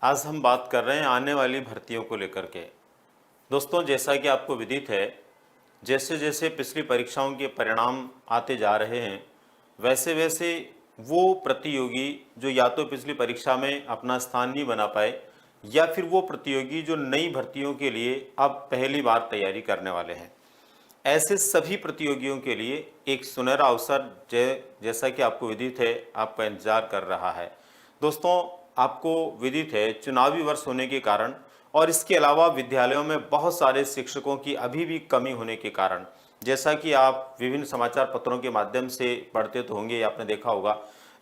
आज हम बात कर रहे हैं आने वाली भर्तियों को लेकर के। दोस्तों, जैसा कि आपको विदित है, जैसे जैसे पिछली परीक्षाओं के परिणाम आते जा रहे हैं, वैसे वैसे वो प्रतियोगी जो या तो पिछली परीक्षा में अपना स्थान नहीं बना पाए, या फिर वो प्रतियोगी जो नई भर्तियों के लिए अब पहली बार तैयारी करने वाले हैं, ऐसे सभी प्रतियोगियों के लिए एक सुनहरा अवसर जैसा कि आपको विदित है, आपका इंतजार कर रहा है। दोस्तों, आपको विदित है, चुनावी वर्ष होने के कारण और इसके अलावा विद्यालयों में बहुत सारे शिक्षकों की अभी भी कमी होने के कारण, जैसा कि आप विभिन्न समाचार पत्रों के माध्यम से पढ़ते तो होंगे या आपने देखा होगा,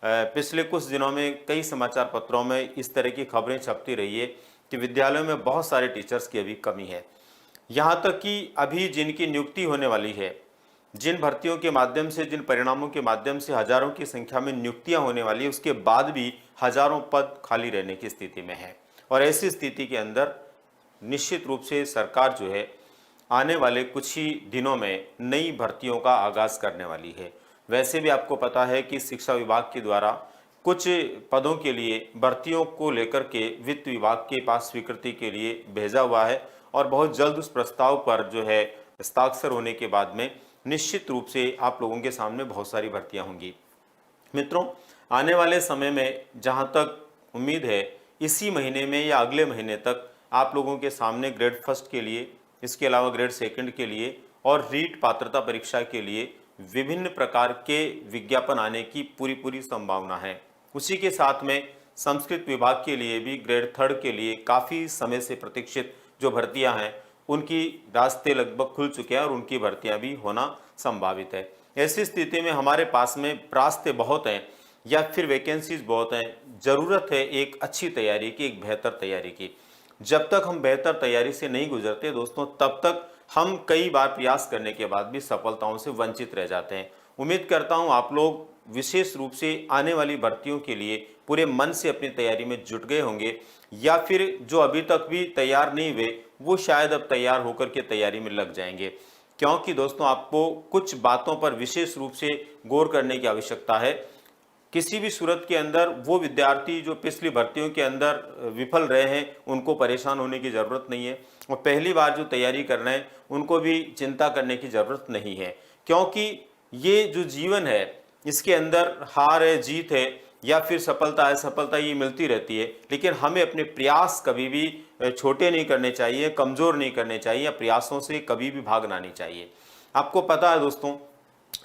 पिछले कुछ दिनों में कई समाचार पत्रों में इस तरह की खबरें छपती रही है कि विद्यालयों में बहुत सारे टीचर्स की अभी कमी है। यहाँ तक कि अभी जिनकी नियुक्ति होने वाली है, जिन भर्तियों के माध्यम से, जिन परिणामों के माध्यम से हजारों की संख्या में नियुक्तियां होने वाली है, उसके बाद भी हजारों पद खाली रहने की स्थिति में है। और ऐसी स्थिति के अंदर निश्चित रूप से सरकार जो है आने वाले कुछ ही दिनों में नई भर्तियों का आगाज करने वाली है। वैसे भी आपको पता है कि शिक्षा विभाग के द्वारा कुछ पदों के लिए भर्तियों को लेकर के वित्त विभाग के पास स्वीकृति के लिए भेजा हुआ है और बहुत जल्द उस प्रस्ताव पर जो है हस्ताक्षर होने के बाद में निश्चित रूप से आप लोगों के सामने बहुत सारी भर्तियां होंगी। मित्रों, आने वाले समय में जहां तक उम्मीद है, इसी महीने में या अगले महीने तक आप लोगों के सामने ग्रेड फर्स्ट के लिए, इसके अलावा ग्रेड सेकंड के लिए और रीट पात्रता परीक्षा के लिए विभिन्न प्रकार के विज्ञापन आने की पूरी संभावना है। उसी के साथ में संस्कृत विभाग के लिए भी ग्रेड थर्ड के लिए काफ़ी समय से प्रतीक्षित जो भर्तियां हैं, उनकी रास्ते लगभग खुल चुके हैं और उनकी भर्तियां भी होना संभावित है। ऐसी स्थिति में हमारे पास में रास्ते बहुत हैं या फिर वैकेंसीज बहुत हैं। ज़रूरत है एक अच्छी तैयारी की, एक बेहतर तैयारी की। जब तक हम बेहतर तैयारी से नहीं गुजरते दोस्तों, तब तक हम कई बार प्रयास करने के बाद भी सफलताओं से वंचित रह जाते हैं। उम्मीद करता हूं आप लोग विशेष रूप से आने वाली भर्तियों के लिए पूरे मन से अपनी तैयारी में जुट गए होंगे, या फिर जो अभी तक भी तैयार नहीं हुए वो शायद अब तैयार होकर के तैयारी में लग जाएंगे। क्योंकि दोस्तों, आपको कुछ बातों पर विशेष रूप से गौर करने की आवश्यकता है। किसी भी सूरत के अंदर वो विद्यार्थी जो पिछली भर्तियों के अंदर विफल रहे हैं, उनको परेशान होने की ज़रूरत नहीं है, और पहली बार जो तैयारी कर रहे हैं उनको भी चिंता करने की ज़रूरत नहीं है। क्योंकि ये जो जीवन है, इसके अंदर हार है, जीत है या फिर सफलता है, सफलता ये मिलती रहती है। लेकिन हमें अपने प्रयास कभी भी छोटे नहीं करने चाहिए, कमज़ोर नहीं करने चाहिए, या प्रयासों से कभी भी भागना नहीं चाहिए। आपको पता है दोस्तों,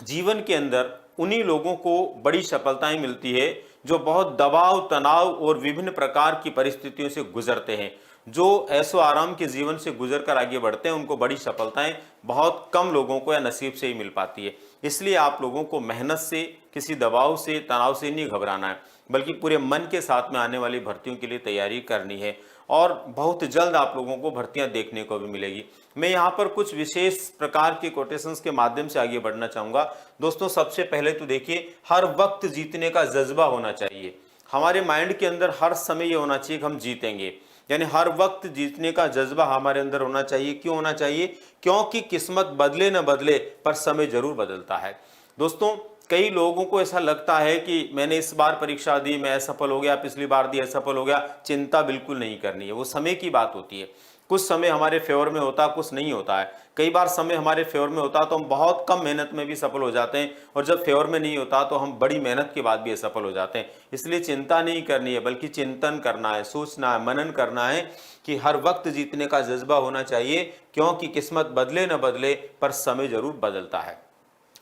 जीवन के अंदर उन्हीं लोगों को बड़ी सफलताएं मिलती है जो बहुत दबाव, तनाव और विभिन्न प्रकार की परिस्थितियों से गुजरते हैं। जो ऐशो आराम के जीवन से गुजर कर आगे बढ़ते हैं, उनको बड़ी सफलताएं बहुत कम लोगों को या नसीब से ही मिल पाती है। इसलिए आप लोगों को मेहनत से, किसी दबाव से, तनाव से नहीं घबराना है, बल्कि पूरे मन के साथ में आने वाली भर्तियों के लिए तैयारी करनी है। और बहुत जल्द आप लोगों को भर्तियां देखने को भी मिलेगी। मैं यहाँ पर कुछ विशेष प्रकार के कोटेशंस के माध्यम से आगे बढ़ना चाहूँगा। दोस्तों, सबसे पहले तो देखिए, हर वक्त जीतने का जज्बा होना चाहिए। हमारे माइंड के अंदर हर समय ये होना चाहिए कि हम जीतेंगे, यानी हर वक्त जीतने का जज्बा हमारे अंदर होना चाहिए। क्यों होना चाहिए? क्योंकि किस्मत बदले न बदले पर समय जरूर बदलता है। दोस्तों, कई लोगों को ऐसा लगता है कि मैंने इस बार परीक्षा दी, मैं असफल हो गया, पिछली बार दी असफल हो गया। चिंता बिल्कुल नहीं करनी है, वो समय की बात होती है। कुछ समय हमारे फेवर में होता है, कुछ नहीं होता है। कई बार समय हमारे फेवर में होता है तो हम बहुत कम मेहनत में भी सफल हो जाते हैं, और जब फेवर में नहीं होता तो हम बड़ी मेहनत के बाद भी असफल हो जाते हैं। इसलिए चिंता नहीं करनी है, बल्कि चिंतन करना है, सोचना है, मनन करना है कि हर वक्त जीतने का जज्बा होना चाहिए। क्योंकि किस्मत बदले न बदले पर समय जरूर बदलता है।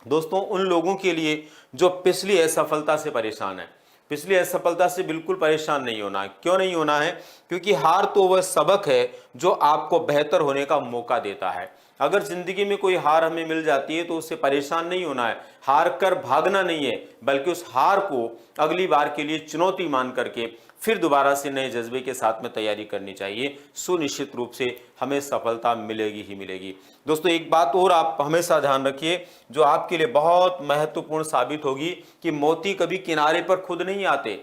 दोस्तों, उन लोगों के लिए जो पिछली असफलता से परेशान है, पिछली असफलता से बिल्कुल परेशान नहीं होना है। क्यों नहीं होना है? क्योंकि हार तो वह सबक है जो आपको बेहतर होने का मौका देता है। अगर जिंदगी में कोई हार हमें मिल जाती है तो उससे परेशान नहीं होना है, हार कर भागना नहीं है, बल्कि उस हार को अगली बार के लिए चुनौती मान करके फिर दोबारा से नए जज्बे के साथ में तैयारी करनी चाहिए। सुनिश्चित रूप से हमें सफलता मिलेगी ही मिलेगी। दोस्तों, एक बात और आप हमेशा ध्यान रखिए जो आपके लिए बहुत महत्वपूर्ण साबित होगी, कि मोती कभी किनारे पर खुद नहीं आते।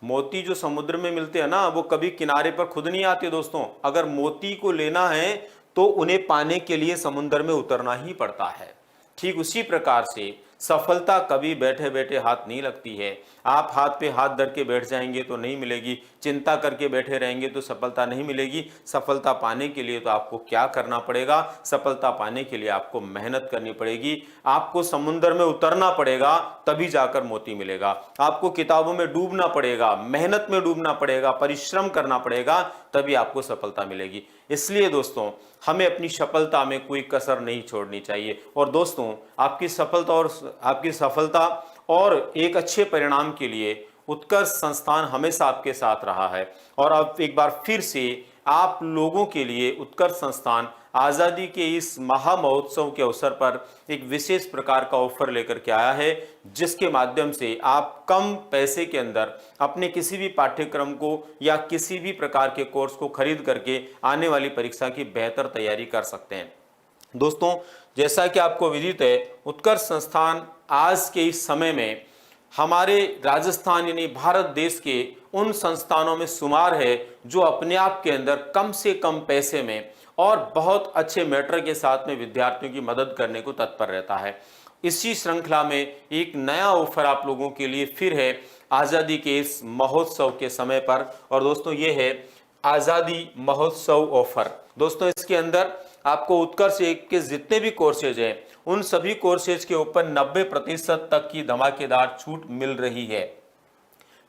मोती जो समुद्र में मिलते हैं ना, वो कभी किनारे पर खुद नहीं आते। दोस्तों, अगर मोती को लेना है तो उन्हें पाने के लिए समुद्र में उतरना ही पड़ता है। ठीक उसी प्रकार से सफलता कभी बैठे बैठे हाथ नहीं लगती है। आप हाथ पे हाथ धर के बैठ जाएंगे तो नहीं मिलेगी। चिंता करके बैठे रहेंगे तो सफलता नहीं मिलेगी। सफलता पाने के लिए तो आपको क्या करना पड़ेगा, सफलता पाने के लिए आपको मेहनत करनी पड़ेगी, आपको समुद्र में उतरना पड़ेगा, तभी जाकर मोती मिलेगा। आपको किताबों में डूबना पड़ेगा, मेहनत में डूबना पड़ेगा, परिश्रम करना पड़ेगा, तभी आपको सफलता मिलेगी। इसलिए दोस्तों हमें अपनी सफलता में कोई कसर नहीं छोड़नी चाहिए। और दोस्तों आपकी सफलता और एक अच्छे परिणाम के लिए उत्कर्ष संस्थान हमेशा आपके साथ रहा है। और अब एक बार फिर से आप लोगों के लिए उत्कर्ष संस्थान आज़ादी के इस महामहोत्सव के अवसर पर एक विशेष प्रकार का ऑफर लेकर के आया है, जिसके माध्यम से आप कम पैसे के अंदर अपने किसी भी पाठ्यक्रम को या किसी भी प्रकार के कोर्स को खरीद करके आने वाली परीक्षा की बेहतर तैयारी कर सकते हैं। दोस्तों जैसा कि आपको विदित है, उत्कर्ष संस्थान आज के इस समय में हमारे राजस्थान यानी भारत देश के उन संस्थानों में शुमार है जो अपने आप के अंदर कम से कम पैसे में और बहुत अच्छे मैटर के साथ में विद्यार्थियों की मदद करने को तत्पर रहता है। इसी श्रृंखला में एक नया ऑफर आप लोगों के लिए फिर है आज़ादी के इस महोत्सव के समय पर। और दोस्तों ये है आज़ादी महोत्सव ऑफर। दोस्तों इसके अंदर आपको उत्कर्ष एक के जितने भी कोर्सेज हैं उन सभी कोर्सेज के ऊपर 90% तक की धमाकेदार छूट मिल रही है।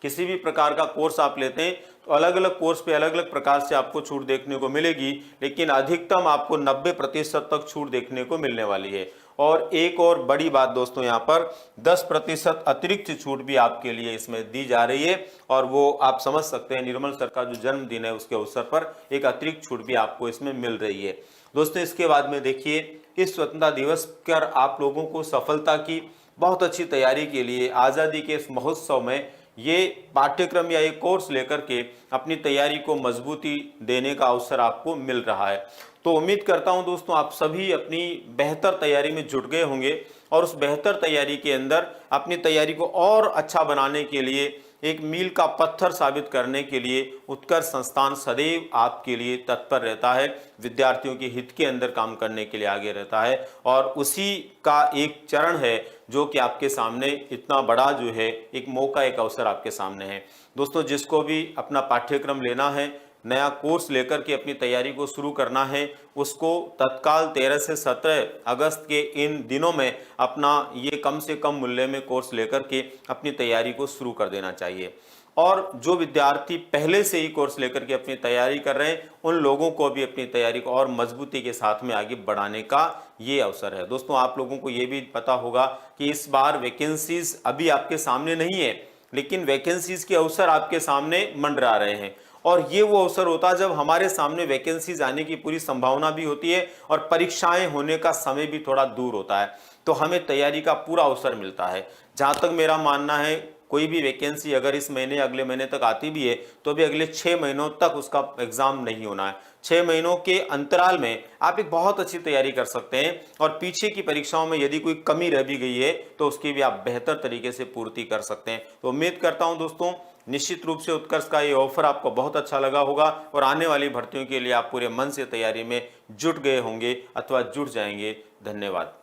किसी भी प्रकार का कोर्स आप लेते हैं तो अलग अलग कोर्स पे अलग अलग प्रकार से आपको छूट देखने को मिलेगी, लेकिन अधिकतम आपको 90% तक छूट देखने को मिलने वाली है। और एक और बड़ी बात दोस्तों, यहाँ पर 10% अतिरिक्त छूट भी आपके लिए इसमें दी जा रही है। और वो आप समझ सकते हैं निर्मल सर का जो जन्मदिन है उसके अवसर पर एक अतिरिक्त छूट भी आपको इसमें मिल रही है। दोस्तों इसके बाद में देखिए, इस स्वतंत्रता दिवस पर आप लोगों को सफलता की बहुत अच्छी तैयारी के लिए आज़ादी के इस महोत्सव में ये पाठ्यक्रम या ये कोर्स लेकर के अपनी तैयारी को मजबूती देने का अवसर आपको मिल रहा है। तो उम्मीद करता हूं दोस्तों आप सभी अपनी बेहतर तैयारी में जुट गए होंगे और उस बेहतर तैयारी के अंदर अपनी तैयारी को और अच्छा बनाने के लिए, एक मील का पत्थर साबित करने के लिए उत्कर्ष संस्थान सदैव आपके लिए तत्पर रहता है, विद्यार्थियों के हित के अंदर काम करने के लिए आगे रहता है। और उसी का एक चरण है जो कि आपके सामने इतना बड़ा जो है एक मौका, एक अवसर आपके सामने है। दोस्तों जिसको भी अपना पाठ्यक्रम लेना है, नया कोर्स लेकर के अपनी तैयारी को शुरू करना है, उसको तत्काल 13 से 17 अगस्त के इन दिनों में अपना ये कम से कम मूल्य में कोर्स लेकर के अपनी तैयारी को शुरू कर देना चाहिए। और जो विद्यार्थी पहले से ही कोर्स लेकर के अपनी तैयारी कर रहे हैं उन लोगों को भी अपनी तैयारी को और मजबूती के साथ में आगे बढ़ाने का ये अवसर है। दोस्तों आप लोगों को ये भी पता होगा कि इस बार वैकेंसीज अभी आपके सामने नहीं है, लेकिन वैकेंसीज के अवसर आपके सामने मंडरा रहे हैं। और ये वो अवसर होता है जब हमारे सामने वैकेंसीज आने की पूरी संभावना भी होती है और परीक्षाएं होने का समय भी थोड़ा दूर होता है, तो हमें तैयारी का पूरा अवसर मिलता है। जहां तक मेरा मानना है, कोई भी वैकेंसी अगर इस महीने अगले महीने तक आती भी है तो भी अगले 6 महीनों तक उसका एग्जाम नहीं होना है। 6 महीनों के अंतराल में आप एक बहुत अच्छी तैयारी कर सकते हैं और पीछे की परीक्षाओं में यदि कोई कमी रह भी गई है तो उसकी भी आप बेहतर तरीके से पूर्ति कर सकते हैं। तो उम्मीद करता हूं दोस्तों निश्चित रूप से उत्कर्ष का ये ऑफर आपको बहुत अच्छा लगा होगा और आने वाली भर्तियों के लिए आप पूरे मन से तैयारी में जुट गए होंगे अथवा जुट जाएंगे। धन्यवाद।